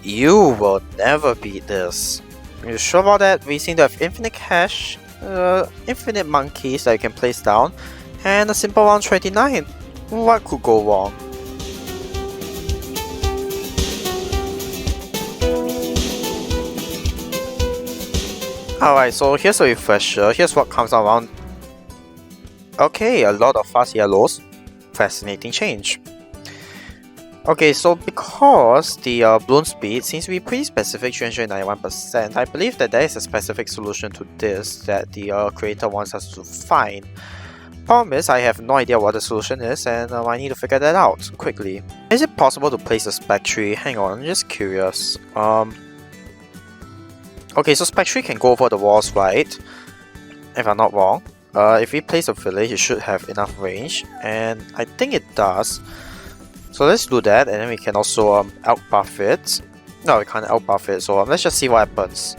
You will never beat this. You sure about that? We seem to have infinite cash, infinite monkeys that you can place down, and a simple 129. What could go wrong? Alright, so here's a refresher. Here's what comes around. Okay, a lot of fast yellows. Fascinating change. Okay, so because the balloon speed seems to be pretty specific, 391%, I believe that there is a specific solution to this that the creator wants us to find. Problem is, I have no idea what the solution is, and I need to figure that out quickly. Is it possible to place a spec tree? Hang on, I'm just curious. Okay, so spec tree can go over the walls, right? If I'm not wrong. If we place a village, it should have enough range, and I think it does. So let's do that, and then we can also outbuff it. No, we can't outbuff it, so let's just see what happens.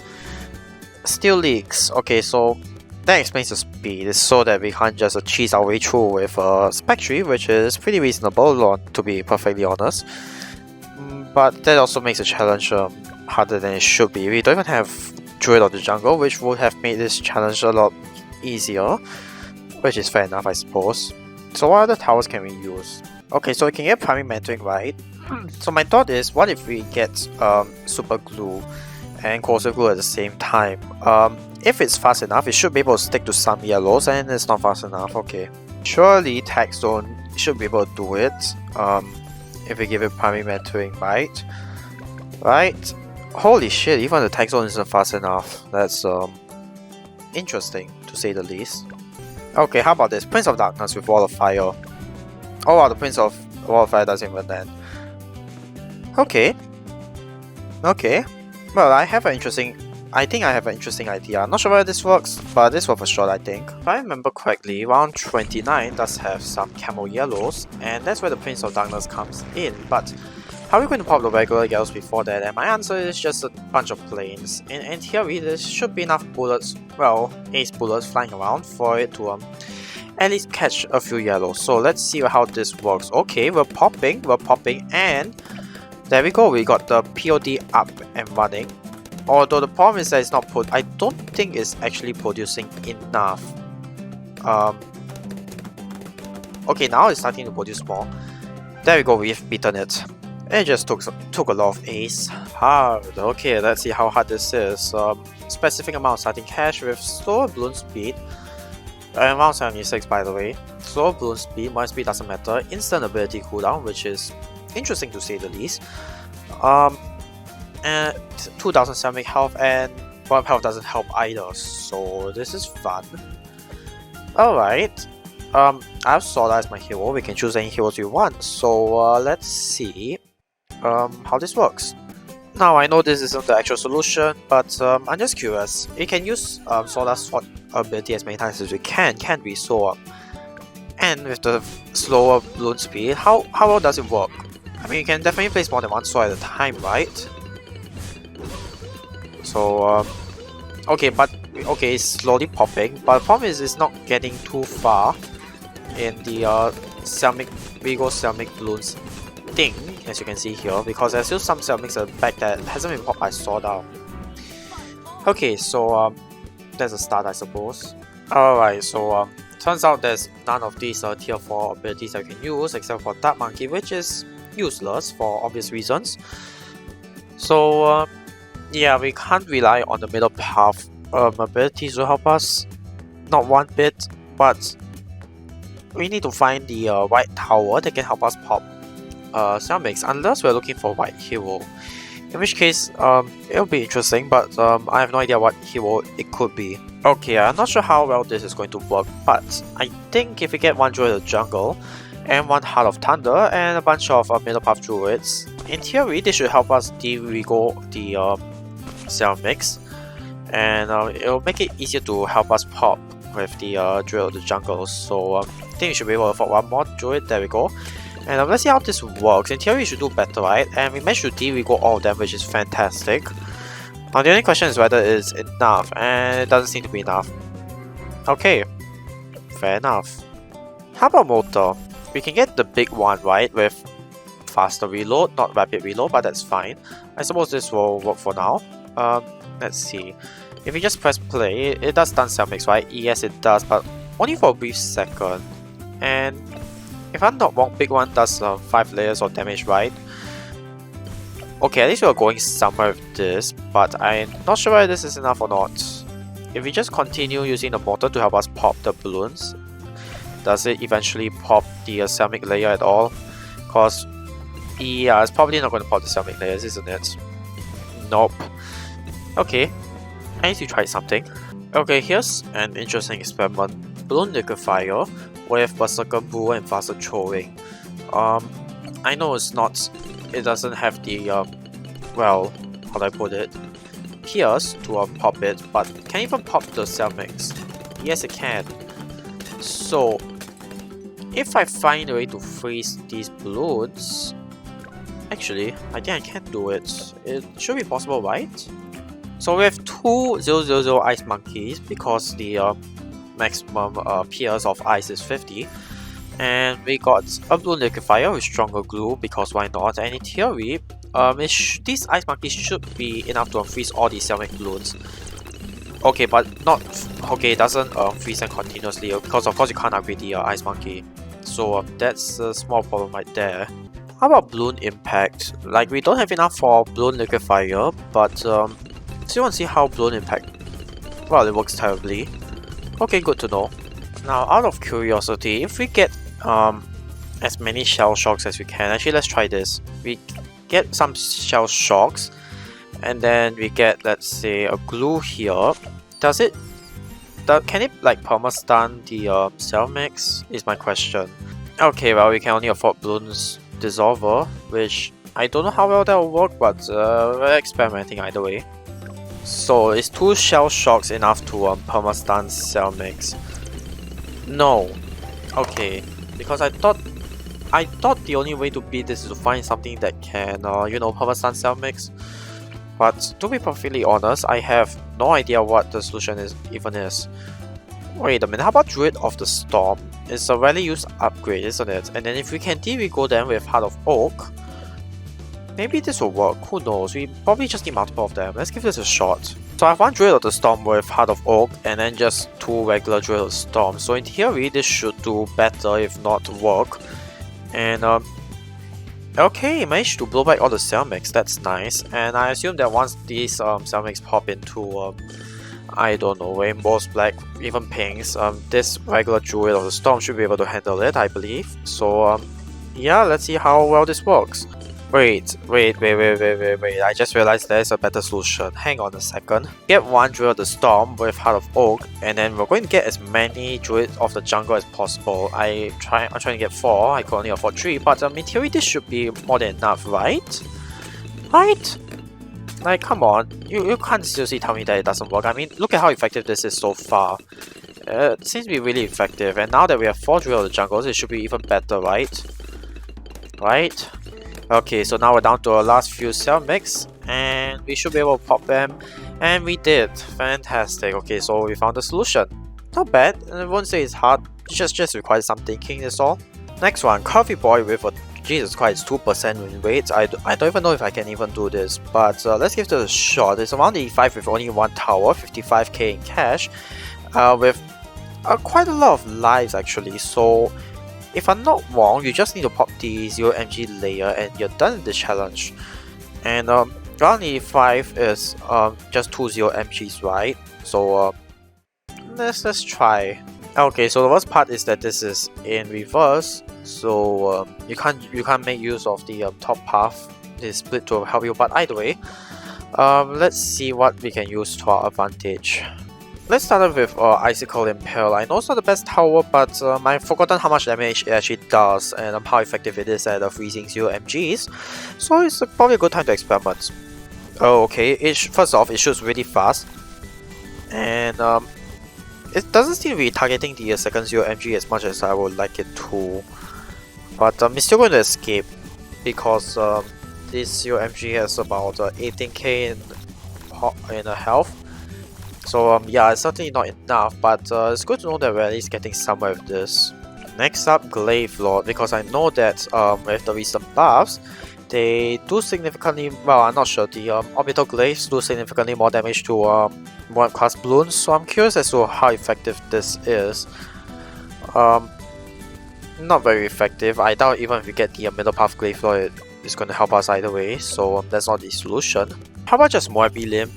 Steel leaks. Okay, so that explains the speed. It's so that we can't just cheese our way through with a spec tree, which is pretty reasonable, to be perfectly honest. But that also makes the challenge harder than it should be. We don't even have Druid of the Jungle, which would have made this challenge a lot easier, which is fair enough, I suppose. So what other towers can we use? Okay, so we can get primary mentoring, right? So my thought is, what if we get super glue and corrosive glue at the same time? If it's fast enough, it should be able to stick to some yellows, and it's not fast enough. Okay, surely tag zone should be able to do it. If we give it primary mentoring, right? Right? Holy shit! Even the tag zone isn't fast enough. That's interesting to say the least. Okay, how about this? Prince of Darkness with Wall of Fire. Oh wow, the Prince of Wall of Fire doesn't even land. Okay. Okay. Well, I think I have an interesting idea. I'm not sure whether this works, but this works for sure, I think. If I remember correctly, round 29 does have some camel yellows, and that's where the Prince of Darkness comes in. But how are we going to pop the regular yellows before that? And my answer is just a bunch of planes. In theory, there should be enough bullets, well, ace bullets flying around for it to at least catch a few yellows. So let's see how this works. Okay, we're popping, and there we go. We got the POD up and running. Although the problem is that it's not I don't think it's actually producing enough. Okay, now it's starting to produce more. There we go. We've beaten it. It just took a lot of ace. Hard. Okay, let's see how hard this is. Specific amount of starting cash with slower balloon speed. Around 76, by the way. Slow balloon speed, my speed doesn't matter. Instant ability cooldown, which is interesting to say the least. And 2000 ceramic health, and 1 health doesn't help either, so this is fun. Alright. I have Soda as my hero. We can choose any heroes we want. So let's see how this works. Now I know this isn't the actual solution, but I'm just curious. We can use Soda's sword ability as many times as we can, can't we? So and with the slower balloon speed, how well does it work? I mean, you can definitely place more than one sword at a time, right? So okay, it's slowly popping, but the problem is it's not getting too far in the ceramic balloons thing, as you can see here, because there's still some ceramics at the back that hasn't been popped by Soda. Okay, so that's a start, I suppose. Alright, so turns out there's none of these tier 4 abilities that you can use except for Dark Monkey, which is useless for obvious reasons. So yeah, we can't rely on the middle path abilities to help us, not one bit, but we need to find the white tower that can help us pop ceramics, unless we're looking for white hero, in which case it'll be interesting, but I have no idea what hero it could be. Okay, I'm not sure how well this is going to work, but I think if we get one Druid of the Jungle and one Heart of Thunder and a bunch of middle path druids, in theory this should help us de-regal the ceramics, and it'll make it easier to help us pop with the Druid of the Jungle. So I think we should be able to afford one more Druid. There we go. And let's see how this works. In theory, we should do better, right? And we managed to de-regal all of them, which is fantastic. Now the only question is whether it's enough, and it doesn't seem to be enough. Okay, fair enough. How about motor? We can get the big one, right, with faster reload, not rapid reload, but that's fine. I suppose this will work for now. Let's see. If you just press play, it does stun Selmix, right? Yes, it does, but only for a brief second. And if I'm not wrong, big one does 5 layers of damage, right? Okay, at least we are going somewhere with this, but I'm not sure whether this is enough or not. If we just continue using the mortar to help us pop the balloons, does it eventually pop the Selmic layer at all? Cause yeah, it's probably not going to pop the Selmic layers, isn't it? Nope. Okay, I need to try something. Okay, here's an interesting experiment. Balloon liquefier with Berserker Brew and faster throwing. I know it doesn't have the well, how do I put it? Pierce to pop it, but can it even pop the Selmix? Yes, it can. So if I find a way to freeze these balloons, actually, I think I can do it. It should be possible, right? So we have two 000 ice monkeys because the maximum pierce of ice is 50. And we got a balloon liquefier with stronger glue because why not? And in theory, these ice monkeys should be enough to freeze all these Selmic balloons. Okay, but not okay. It doesn't freeze them continuously because of course you can't upgrade the ice monkey. So that's a small problem right there. How about balloon impact? Like we don't have enough for balloon liquefier, but so you want to see how balloon impact? Well, it works terribly. Okay, good to know. Now, out of curiosity, if we get as many shell shocks as we can, actually let's try this. We get some shell shocks, and then we get, let's say, a glue here. Can it like perma-stun the Selmix? Is my question. Okay, well we can only afford Bloons Dissolver, which I don't know how well that will work, but we're experimenting either way. So is 2 shell shocks enough to perma-stun Selmix? No. Okay, because I thought the only way to beat this is to find something that can you know, perma-stun Selmix. But to be perfectly honest, I have no idea what the solution even is. Wait a minute, how about Druid of the Storm? It's a rarely used upgrade, isn't it? And then if we can go them with Heart of Oak, maybe this will work, who knows? We probably just need multiple of them. Let's give this a shot. So I have 1 Druid of the Storm with Heart of Oak and then just 2 regular Druid of the Storm. So in theory, this should do better if not work. And okay, managed to blow back all the Selmix, that's nice. And I assume that once these Selmix pop into I don't know, rainbows, black, even pinks, this regular Druid of the Storm should be able to handle it, I believe. So yeah, let's see how well this works. Wait, I just realized there's a better solution. Hang on a second. Get 1 Druid of the Storm with Heart of Oak, and then we're going to get as many Druids of the Jungle as possible. I'm trying to get 4, I could only afford 3, but in theory this should be more than enough, right? Right? Like, come on, you can't seriously tell me that it doesn't work. I mean, look at how effective this is so far. It seems to be really effective, and now that we have 4 Druid of the Jungles, it should be even better, right? Right? Okay, so now we're down to our last few Selmix, and we should be able to pop them, and we did. Fantastic. Okay, so we found the solution. Not bad, and I won't say it's hard, it just requires some thinking, that's all. Next one, Coffee Boy with a Jesus Christ 2% win rate. I don't even know if I can even do this, but let's give this a shot. It's around 85 with only 1 tower, 55k in cash, with quite a lot of lives actually, so if I'm not wrong, you just need to pop the 0mg layer and you're done with the challenge. And around 85 is just 2 0mgs, right? So let's try. Okay, so the worst part is that this is in reverse, so you can't make use of the top path. This split to help you, but either way, let's see what we can use to our advantage. Let's start off with Icicle Impale. I know it's not the best tower, but I've forgotten how much damage it actually does and how effective it is at freezing 0mgs, so it's probably a good time to experiment. Oh, okay, first off, it shoots really fast, and it doesn't seem to be targeting the second 0mg as much as I would like it to, but it's still going to escape because this 0mg has about 18k in health. So yeah, it's certainly not enough, but it's good to know that we're at least getting somewhere with this. Next up, Glaive Lord, because I know that with the recent buffs, they do significantly, well, I'm not sure, the orbital glaives do significantly more damage to one class Bloons, so I'm curious as to how effective this is. Not very effective. I doubt even if we get the middle path glaive lord, it's going to help us either way, so that's not the solution. How about just Moebi Limb?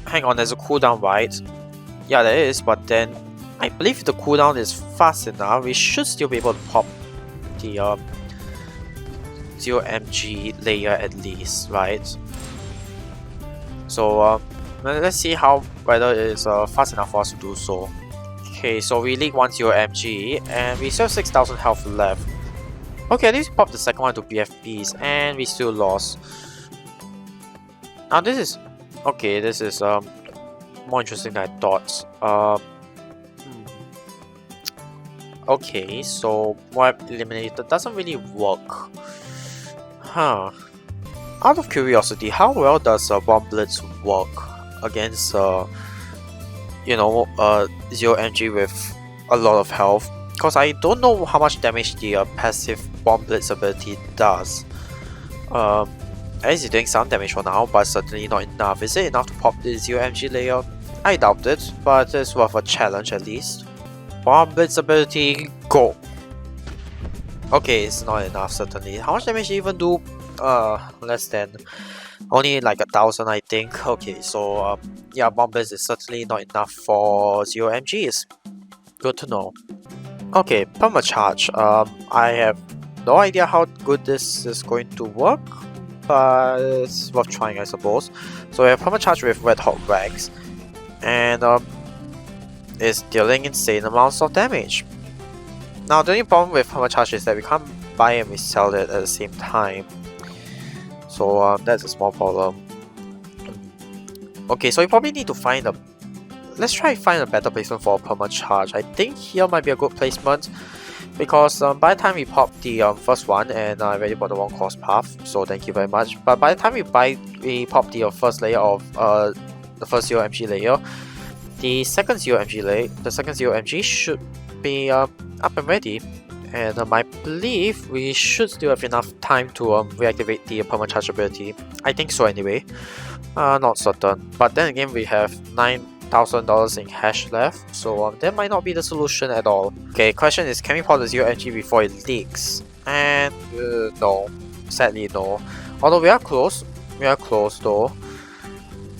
Hang on, there's a cooldown, right? Yeah, there is, but then I believe if the cooldown is fast enough, we should still be able to pop the 0mg layer at least, right? So let's see whether it is fast enough for us to do so. Okay, so we leak 10mg and we still have 6000 health left. Okay, at least we popped the second one to BFBs and we still lost. Now this is okay. This is more interesting than I thought. Okay, so Moab eliminated doesn't really work. Huh. Out of curiosity, how well does Bomb Blitz work against 0mg with a lot of health? Because I don't know how much damage the passive Bomb Blitz ability does. At least it's doing some damage for now, but certainly not enough. Is it enough to pop the 0mg layer? I doubt it, but it's worth a challenge at least. Bomb Blitz ability, go! Okay, it's not enough certainly. How much damage do you even do? Less than only like 1000 I think. Okay, so yeah, Bomb Blitz is certainly not enough for 0mgs. Good to know. Okay, permacharge. I have no idea how good this is going to work, but it's worth trying I suppose. So we have permacharge with Red Hot Rags, and it's dealing insane amounts of damage. Now the only problem with permacharge is that we can't buy and resell it at the same time. So that's a small problem. Okay, so we probably need to find a... Let's try to find a better placement for a permacharge. I think here might be a good placement, because by the time we pop the first one, and I already bought the wrong course path, so thank you very much. But by the time we pop the first layer of the first 0mg layer, the second 0mg should be up and ready. And I believe we should still have enough time to reactivate the permacharge ability. I think so anyway. Not certain. But then again, we have $9,000 in cash left, so that might not be the solution at all. Okay, question is, can we pop the 0mg before it leaks? And no. Sadly no. Although we are close though.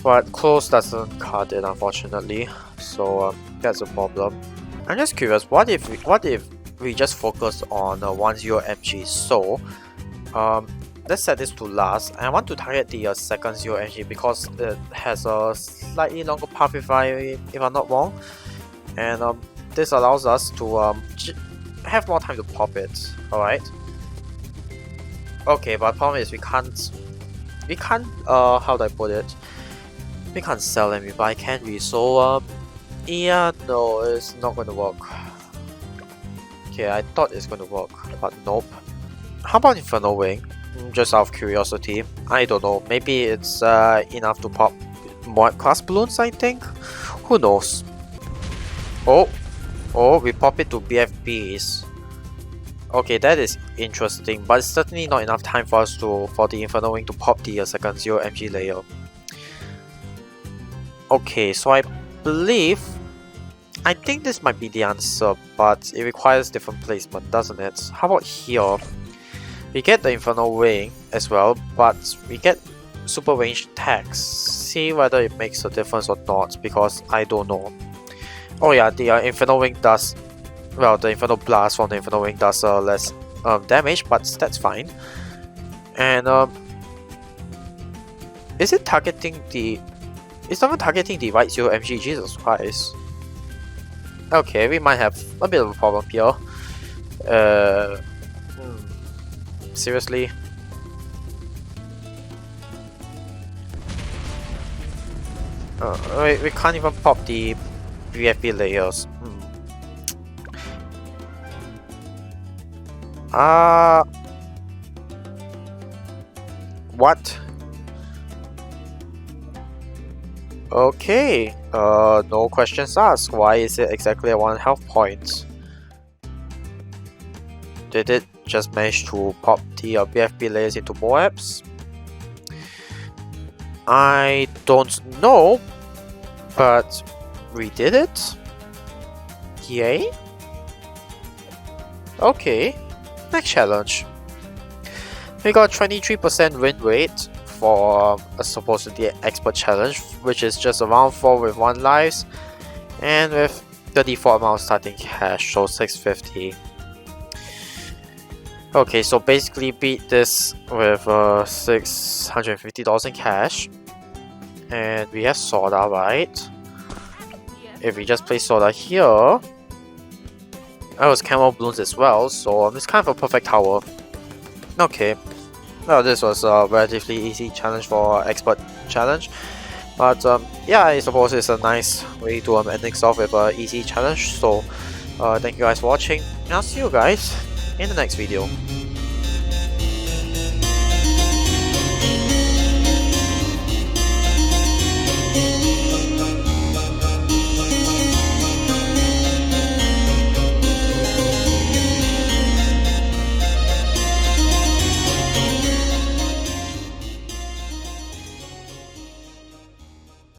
But close doesn't cut it unfortunately. So that's a problem. I'm just curious, what if we just focus on 10mg? So let's set this to last. I want to target the second 0mg because it has a slightly longer path if I'm not wrong, and this allows us to have more time to pop it. Alright. Okay, but the problem is we can't how do I put it? We can't sell them, we buy, can we? So yeah, no, it's not going to work. Okay, I thought it's going to work, but nope. How about Infernal Wing? Just out of curiosity. I don't know, maybe it's enough to pop more class Bloons, I think? Who knows? Oh, we pop it to BFBs. Okay, that is interesting, but it's certainly not enough time for us for the Infernal Wing to pop the second 0mg layer. Okay, so I think this might be the answer, but it requires different placement, doesn't it? How about here? We get the Infernal Wing as well, but we get super range attacks. See whether it makes a difference or not, because I don't know. Oh yeah, the Infernal Wing does... Well, the Infernal Blast from the Infernal Wing does less damage, but that's fine. And is it targeting the... It's not even targeting the right 0mg, Jesus Christ. Okay, we might have a bit of a problem here. Seriously? We can't even pop the BFB layers. What? Okay, no questions asked. Why is it exactly at 1 health point? Did it just managed to pop the BFB layers into Moabs? I don't know, but we did it. Yay. Okay, next challenge. We got 23% win rate for a supposedly expert challenge, which is just a round 4 with 1 lives, and with 34 amount starting cash, so 650. Okay, so basically beat this with $650 in cash, and we have Soda, right? If we just place Soda here, I was Camel Bloons as well, so it's kind of a perfect tower. Okay, well, this was a relatively easy challenge for expert challenge, but yeah, I suppose it's a nice way to end things off with an easy challenge. So thank you guys for watching, and I'll see you guys in the next video.